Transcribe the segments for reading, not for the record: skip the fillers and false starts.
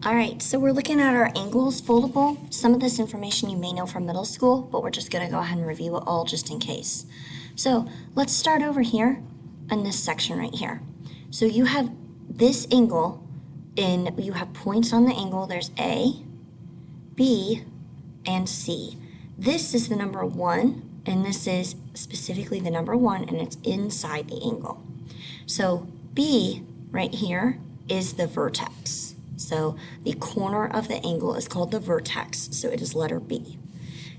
All right, so we're looking at our angles foldable. Some of this information you may know from middle school, but we're just going to go ahead and review it all just in case. So let's start over here in this section right here. So you have this angle, and you have points on the angle. There's A, B, and C. This is the number 1, and this is specifically the number 1, and it's inside the angle. So B right here is the vertex. So the corner of the angle is called the vertex, so it is letter B.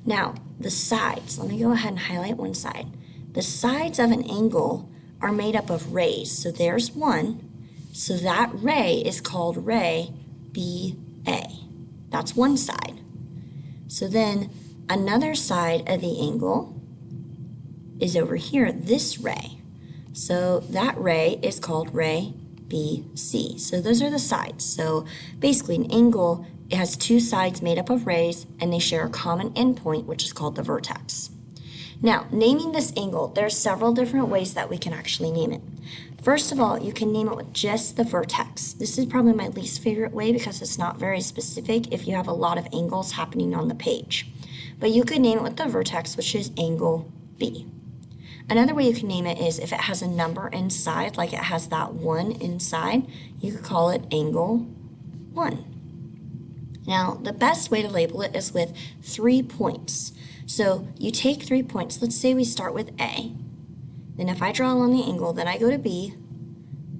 Now, the sides, let me go ahead and highlight one side. The sides of an angle are made up of rays, so there's one. So that ray is called ray BA. That's one side. So then another side of the angle is over here, this ray. So that ray is called ray BC. So those are the sides. So basically an angle, it has two sides made up of rays, and they share a common endpoint, which is called the vertex. Now, naming this angle, there are several different ways that we can actually name it. First of all, you can name it with just the vertex. This is probably my least favorite way because it's not very specific if you have a lot of angles happening on the page. But you could name it with the vertex, which is angle B. Another way you can name it is if it has a number inside, like it has that 1 inside, you could call it angle 1. Now, the best way to label it is with 3 points. So you take 3 points. Let's say we start with A. Then if I draw along the angle, then I go to B,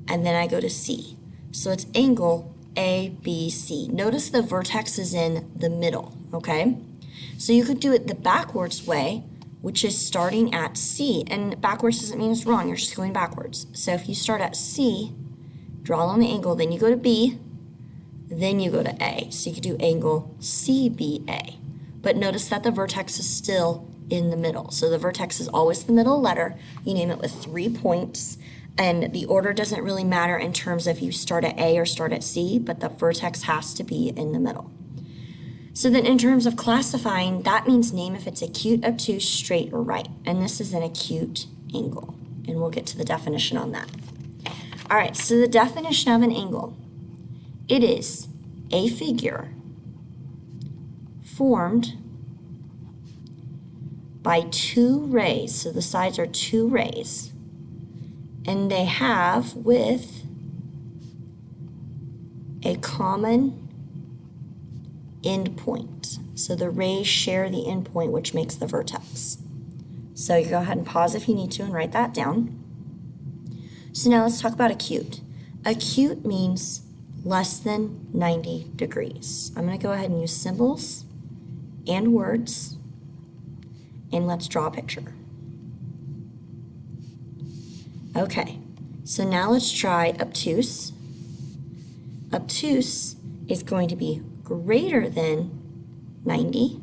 and then I go to C. So it's angle ABC. Notice the vertex is in the middle, okay? So you could do it the backwards way, which is starting at C. And backwards doesn't mean it's wrong, you're just going backwards. So if you start at C, draw along the angle, then you go to B, then you go to A. So you could do angle CBA. But notice that the vertex is still in the middle. So the vertex is always the middle letter. You name it with 3 points. And the order doesn't really matter in terms of you start at A or start at C, but the vertex has to be in the middle. So then in terms of classifying, that means name if it's acute, obtuse, straight, or right. And this is an acute angle. And we'll get to the definition on that. All right, so the definition of an angle. It is a figure formed by 2 rays. So the sides are 2 rays. And they have with a common endpoint. So the rays share the endpoint, which makes the vertex. So you go ahead and pause if you need to and write that down. So now let's talk about acute. Acute means less than 90 degrees. I'm going to go ahead and use symbols and words, and let's draw a picture. Okay, so now let's try obtuse. Obtuse is going to be greater than 90,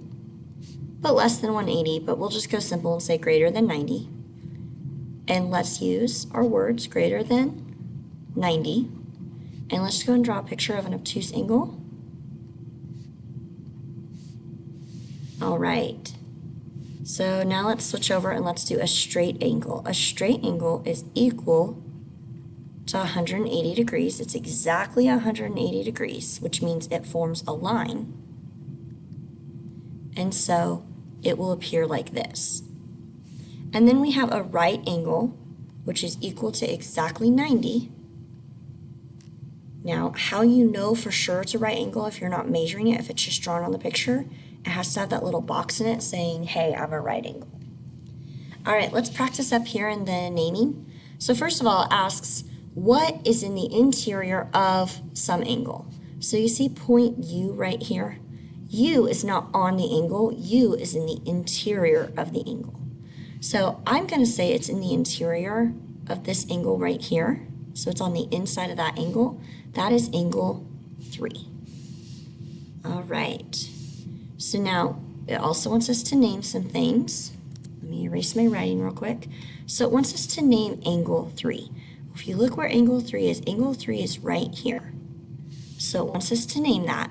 but less than 180, but we'll just go simple and say greater than 90. And let's use our words, greater than 90. And let's go and draw a picture of an obtuse angle. All right. So now let's switch over and let's do a straight angle. A straight angle is equal to 180 degrees. It's exactly 180 degrees, which means it forms a line. And so it will appear like this. And then we have a right angle, which is equal to exactly 90. Now, how you know for sure it's a right angle if you're not measuring it, if it's just drawn on the picture, it has to have that little box in it saying, hey, I have a right angle. All right, let's practice up here in the naming. So first of all, it asks, what is in the interior of some angle? So you see point U right here? U is not on the angle, U is in the interior of the angle. So I'm going to say it's in the interior of this angle right here. So it's on the inside of that angle. That is angle 3. All right. So now it also wants us to name some things. Let me erase my writing real quick. So it wants us to name angle 3. If you look where angle 3 is right here. So it wants us to name that,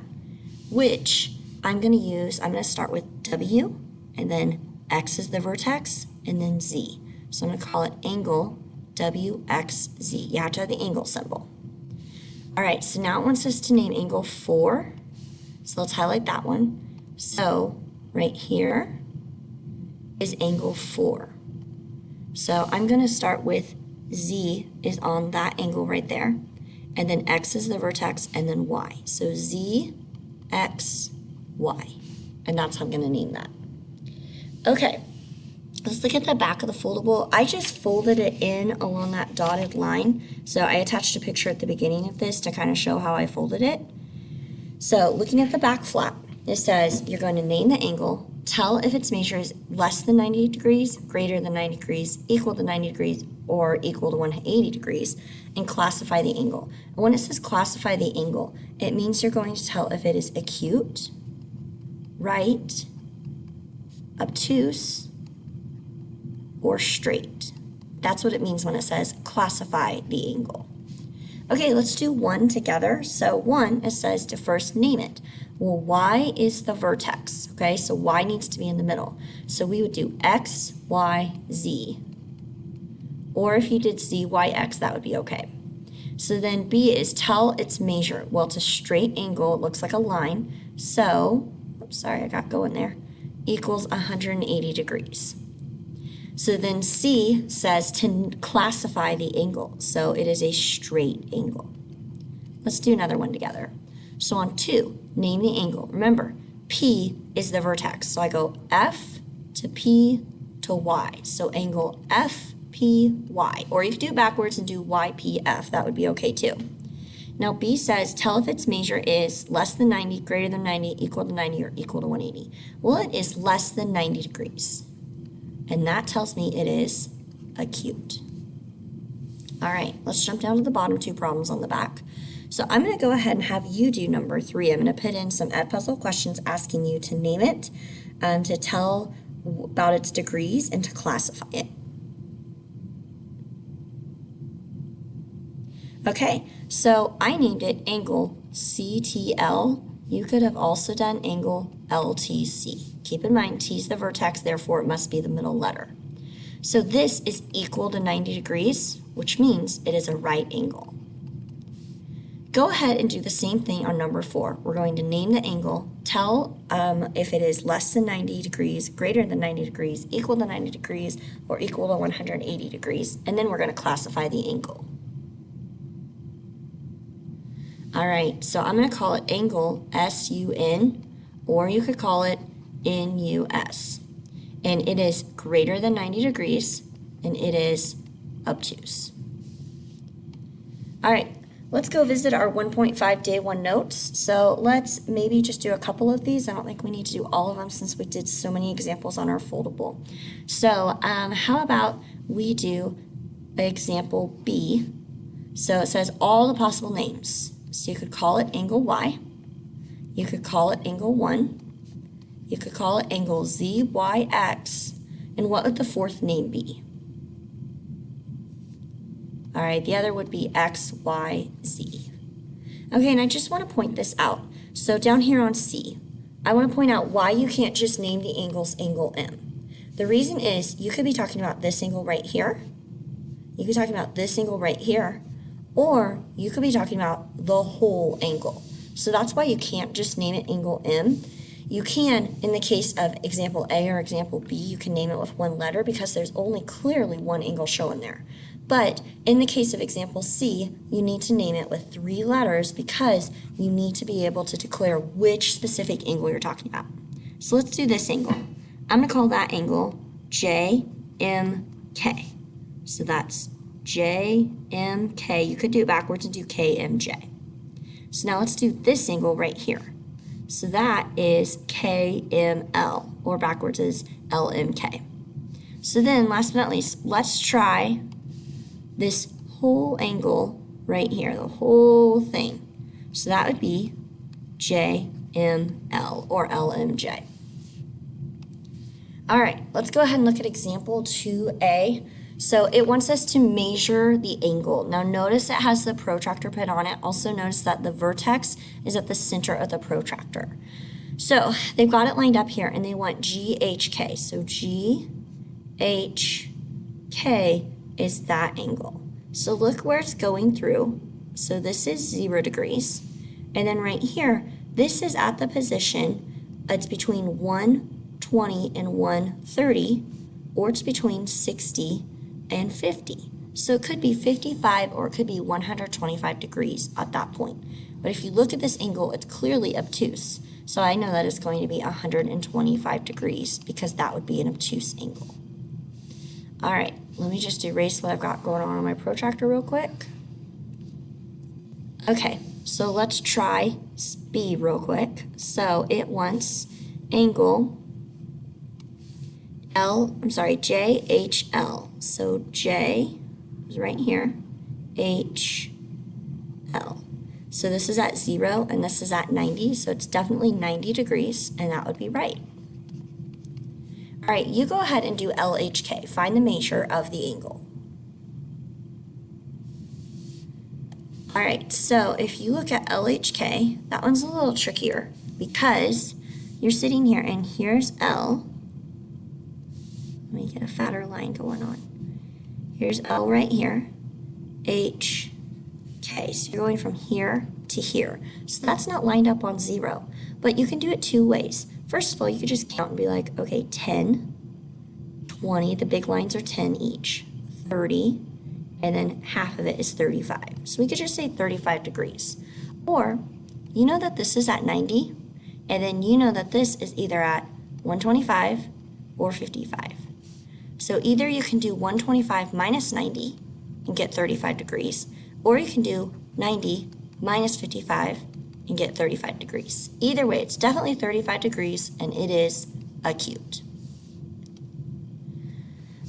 which I'm going to start with W, and then X is the vertex, and then Z. So I'm going to call it angle WXZ. You have to have the angle symbol. All right, so now it wants us to name angle 4. So let's highlight that one. So right here is angle 4. So I'm going to start with Z is on that angle right there. And then X is the vertex, and then Y. So Z, X, Y. And that's how I'm going to name that. Okay, let's look at the back of the foldable. I just folded it in along that dotted line. So I attached a picture at the beginning of this to kind of show how I folded it. So looking at the back flap, it says you're going to name the angle, tell if its measure is less than 90 degrees, greater than 90 degrees, equal to 90 degrees, or equal to 180 degrees, and classify the angle. And when it says classify the angle, it means you're going to tell if it is acute, right, obtuse, or straight. That's what it means when it says classify the angle. Okay, let's do 1 together. So 1, it says to first name it. Well, Y is the vertex, okay? So Y needs to be in the middle. So we would do X, Y, Z. Or if you did Z, Y, X, that would be okay. So then B is tell its measure. Well, it's a straight angle. It looks like a line. So, oops, sorry, I got going there. Equals 180 degrees. So then C says to classify the angle. So it is a straight angle. Let's do another one together. So on 2, name the angle. Remember, P is the vertex. So I go F to P to Y. So angle FPY. Or you could do it backwards and do YPF. That would be okay too. Now B says tell if its measure is less than 90, greater than 90, equal to 90, or equal to 180. Well, it is less than 90 degrees. And that tells me it is acute. All right, let's jump down to the bottom 2 problems on the back. So I'm going to go ahead and have you do number 3. I'm going to put in some Edpuzzle questions asking you to name it, to tell about its degrees, and to classify it. Okay, so I named it angle CTL. You could have also done angle LTC. Keep in mind, T is the vertex, therefore it must be the middle letter. So this is equal to 90 degrees, which means it is a right angle. Go ahead and do the same thing on number 4. We're going to name the angle, tell if it is less than 90 degrees, greater than 90 degrees, equal to 90 degrees, or equal to 180 degrees, and then we're going to classify the angle. All right, so I'm going to call it angle SUN, or you could call it NUS. And it is greater than 90 degrees, and it is obtuse. All right, let's go visit our 1.5 day 1 notes. So let's maybe just do a couple of these. I don't think we need to do all of them since we did so many examples on our foldable. So how about we do example B. So it says all the possible names. So you could call it angle Y, you could call it angle 1, you could call it angle ZYX, and what would the 4th name be? All right, the other would be XYZ. Okay, and I just want to point this out. So down here on C, I want to point out why you can't just name the angles angle M. The reason is you could be talking about this angle right here, you could be talking about this angle right here, or you could be talking about the whole angle. So that's why you can't just name it angle M. You can, in the case of example A or example B, you can name it with 1 letter because there's only clearly 1 angle shown there. But in the case of example C, you need to name it with 3 letters because you need to be able to declare which specific angle you're talking about. So let's do this angle. I'm going to call that angle JMK. So that's JMK. You could do it backwards and do KMJ. So now let's do this angle right here. So that is KML, or backwards is LMK. So then, last but not least, let's try this whole angle right here, the whole thing. So that would be JML, or LMJ. All right, let's go ahead and look at example 2A. So it wants us to measure the angle. Now notice it has the protractor put on it. Also notice that the vertex is at the center of the protractor. So they've got it lined up here and they want GHK. So GHK is that angle. So look where it's going through. So this is 0 degrees. And then right here, this is at the position, it's between 120 and 130, or it's between 60 and 50. So it could be 55 or it could be 125 degrees at that point. But if you look at this angle, it's clearly obtuse. So I know that it's going to be 125 degrees because that would be an obtuse angle. All right, let me just erase what I've got going on my protractor real quick. Okay, so let's try B real quick. So it wants angle JHL. So J is right here, HL. So this is at 0 and this is at 90, so it's definitely 90 degrees, and that would be right. All right, you go ahead and do LHK. Find the measure of the angle. All right, so if you look at LHK, that one's a little trickier because you're sitting here and here's L. Let me get a fatter line going on. Here's L right here, H, K. So you're going from here to here. So that's not lined up on 0, but you can do it 2 ways. First of all, you could just count and be like, okay, 10, 20, the big lines are 10 each, 30, and then half of it is 35. So we could just say 35 degrees. Or, you know that this is at 90, and then you know that this is either at 125 or 55. So either you can do 125 minus 90 and get 35 degrees, or you can do 90 minus 55 and get 35 degrees. Either way, it's definitely 35 degrees, and it is acute.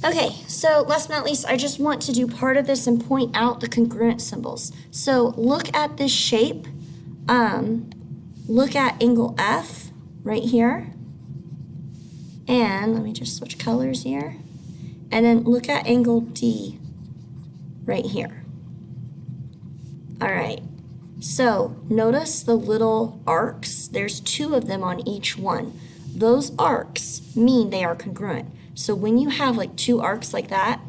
Okay, so last but not least, I just want to do part of this and point out the congruent symbols. So look at this shape. Look at angle F right here. And let me just switch colors here. And then look at angle D right here. All right, so notice the little arcs. There's 2 of them on each one. Those arcs mean they are congruent. So when you have like 2 arcs like that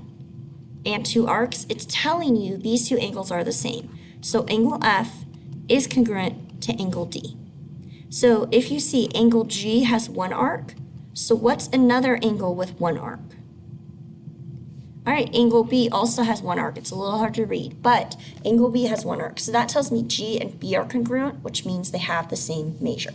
and 2 arcs, it's telling you these 2 angles are the same. So angle F is congruent to angle D. So if you see angle G has 1 arc, so what's another angle with 1 arc? All right, angle B also has 1 arc. It's a little hard to read, but angle B has 1 arc. So that tells me G and B are congruent, which means they have the same measure.